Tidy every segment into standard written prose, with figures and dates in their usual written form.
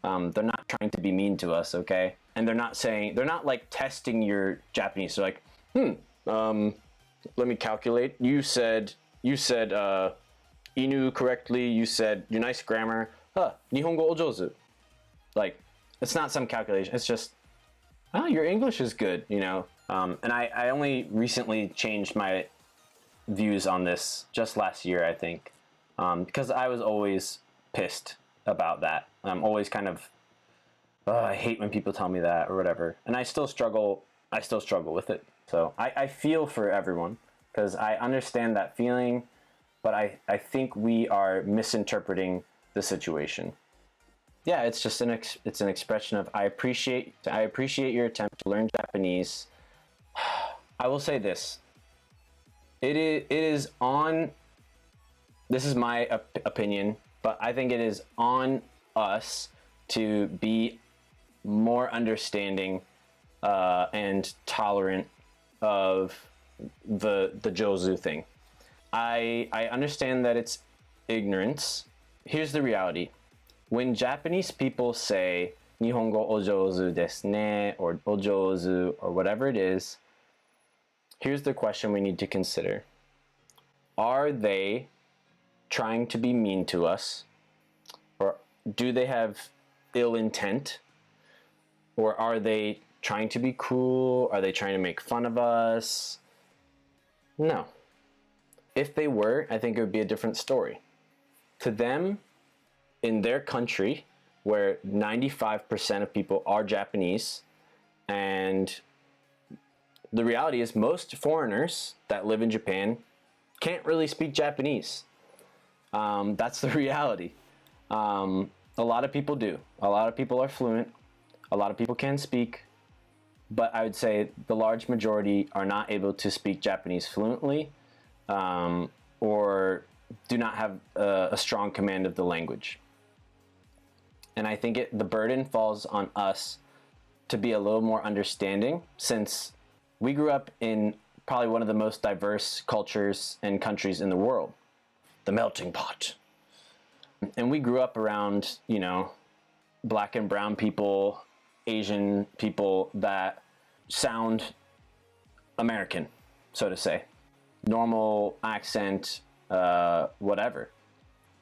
They're not trying to be mean to us, okay? And they're not like testing your Japanese. They're like, let me calculate. You said inu correctly. You said your nice grammar. Nihongo o jozu. Like, it's not some calculation. It's just, oh, your English is good, you know? And I only recently changed my views on this just last year, I think, because I was always pissed about that. I'm always kind of, I hate when people tell me that or whatever. And I still struggle with it. So I feel for everyone because I understand that feeling, but I think we are misinterpreting the situation. Yeah, it's just it's an expression of I appreciate your attempt to learn Japanese. I will say this. It is on, this is my opinion, but I think it is on us to be more understanding and tolerant of the JOZU thing. I understand that it's ignorance. Here's the reality. When Japanese people say Nihongo o jozu desu ne, or o jozu, or whatever it is, here's the question we need to consider. Are they trying to be mean to us? Or do they have ill intent? Or are they trying to be cool? Are they trying to make fun of us? No. If they were, I think it would be a different story. To them, in their country, where 95% of people are Japanese, and the reality is most foreigners that live in Japan can't really speak Japanese. That's the reality. A lot of people do. A lot of people are fluent. A lot of people can speak. But I would say the large majority are not able to speak Japanese fluently, or do not have a strong command of the language. And I think the burden falls on us to be a little more understanding, since we grew up in probably one of the most diverse cultures and countries in the world, the melting pot. And we grew up around, you know, black and brown people, Asian people that sound American, so to say. Normal accent, whatever.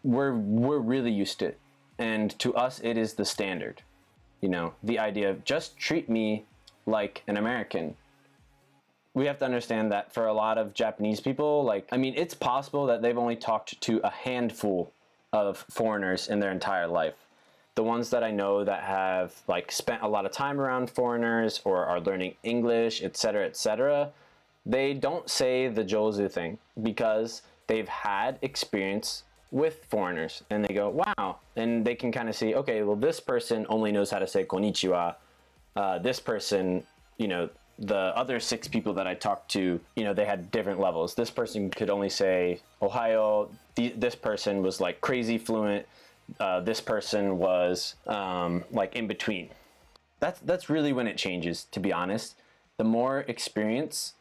We're really used to it. And to us, it is the standard. You know, the idea of just treat me like an American. We have to understand that for a lot of Japanese people, like, I mean, it's possible that they've only talked to a handful of foreigners in their entire life. The ones that I know that have like spent a lot of time around foreigners or are learning English, etc., they don't say the JOZU thing because they've had experience with foreigners, and they go, wow, and they can kind of see, okay, well, this person only knows how to say konnichiwa. This person, you know, the other 6 people that I talked to, you know, they had different levels. This person could only say Ohio. This person was like crazy fluent. This person was like in between. That's really when it changes, to be honest. The more experience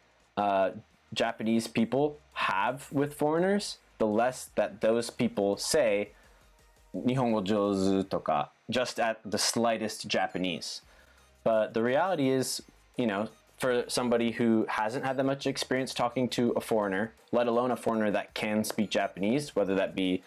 Japanese people have with foreigners, the less that those people say Nihongo jozu toka, just at the slightest Japanese. But the reality is, you know, for somebody who hasn't had that much experience talking to a foreigner, let alone a foreigner that can speak Japanese, whether that be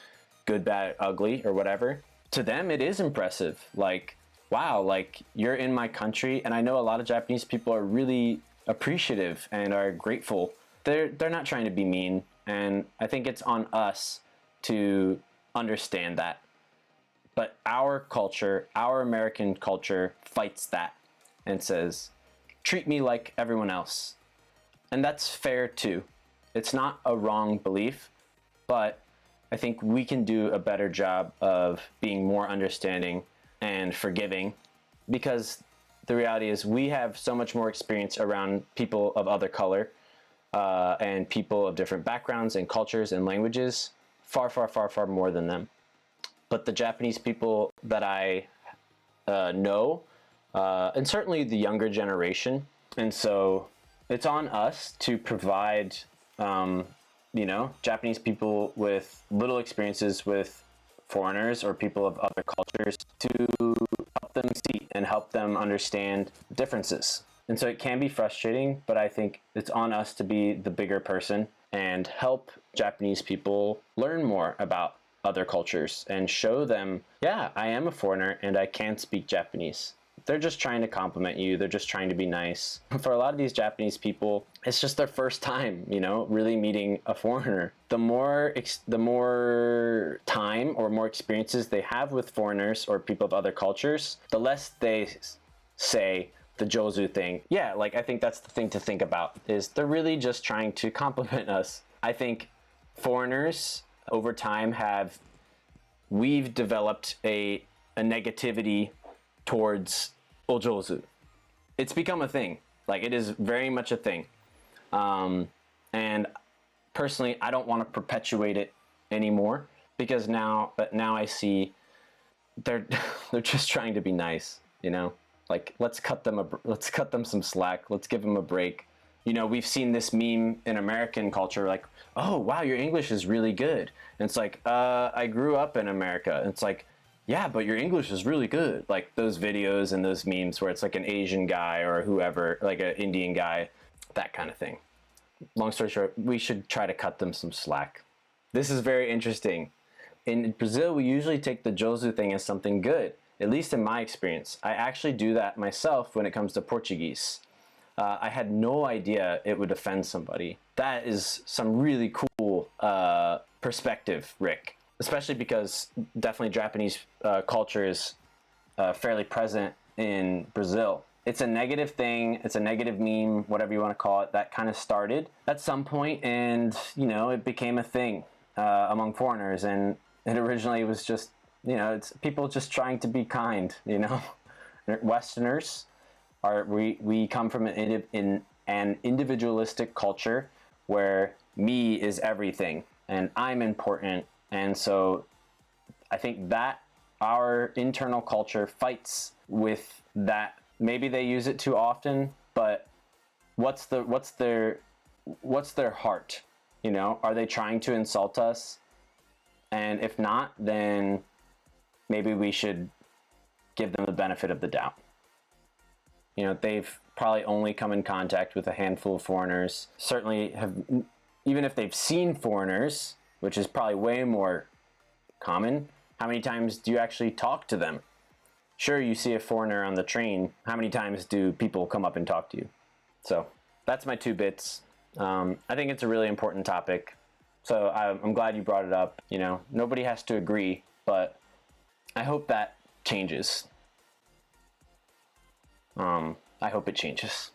good, bad, ugly, or whatever, to them it is impressive. Like, wow, like, you're in my country, and I know a lot of Japanese people are really appreciative and are grateful. They're not trying to be mean, and I think it's on us to understand that. But our culture, our American culture, fights that and says, treat me like everyone else. And that's fair too. It's not a wrong belief, but I think we can do a better job of being more understanding and forgiving, because the reality is we have so much more experience around people of other color and people of different backgrounds and cultures and languages, far, far, far, far more than them. But the Japanese people that I know, and certainly the younger generation, and so it's on us to provide you know, Japanese people with little experiences with foreigners or people of other cultures to them see and help them understand differences. And so it can be frustrating, but I think it's on us to be the bigger person and help Japanese people learn more about other cultures and show them, yeah, I am a foreigner and I can speak Japanese. They're just trying to compliment you. They're just trying to be nice. For a lot of these Japanese people, it's just their first time, you know, really meeting a foreigner. The more time or more experiences they have with foreigners or people of other cultures, the less they say the JOZU thing. Yeah, like I think that's the thing to think about, is they're really just trying to compliment us. I think foreigners over time we've developed a negativity towards ojozu. It's become a thing. Like, it is very much a thing. And personally, I don't want to perpetuate it anymore, because now I see they're just trying to be nice, you know? Like, let's cut them some slack. Let's give them a break. You know, we've seen this meme in American culture, like, oh, wow, your English is really good. And it's like, I grew up in America. And it's like, yeah, but your English is really good. Like those videos and those memes where it's like an Asian guy or whoever, like an Indian guy, that kind of thing. Long story short, we should try to cut them some slack. This is very interesting. In Brazil, we usually take the JOZU thing as something good, at least in my experience. I actually do that myself when it comes to Portuguese. I had no idea it would offend somebody. That is some really cool perspective, Rick. Especially because definitely Japanese culture is fairly present in Brazil. It's a negative thing. It's a negative meme, whatever you want to call it, that kind of started at some point, and you know, it became a thing among foreigners. And it originally was just, you know, it's people just trying to be kind. You know, Westerners we come from an individualistic culture where me is everything and I'm important. And so I think that our internal culture fights with that. Maybe they use it too often, but what's their heart? You know, are they trying to insult us? And if not, then maybe we should give them the benefit of the doubt. You know, they've probably only come in contact with a handful of foreigners. Certainly have, even if they've seen foreigners, which is probably way more common, how many times do you actually talk to them? Sure, you see a foreigner on the train. How many times do people come up and talk to you? So that's my 2 bits. I think it's a really important topic. So I'm glad you brought it up. You know, nobody has to agree, but I hope that changes. I hope it changes.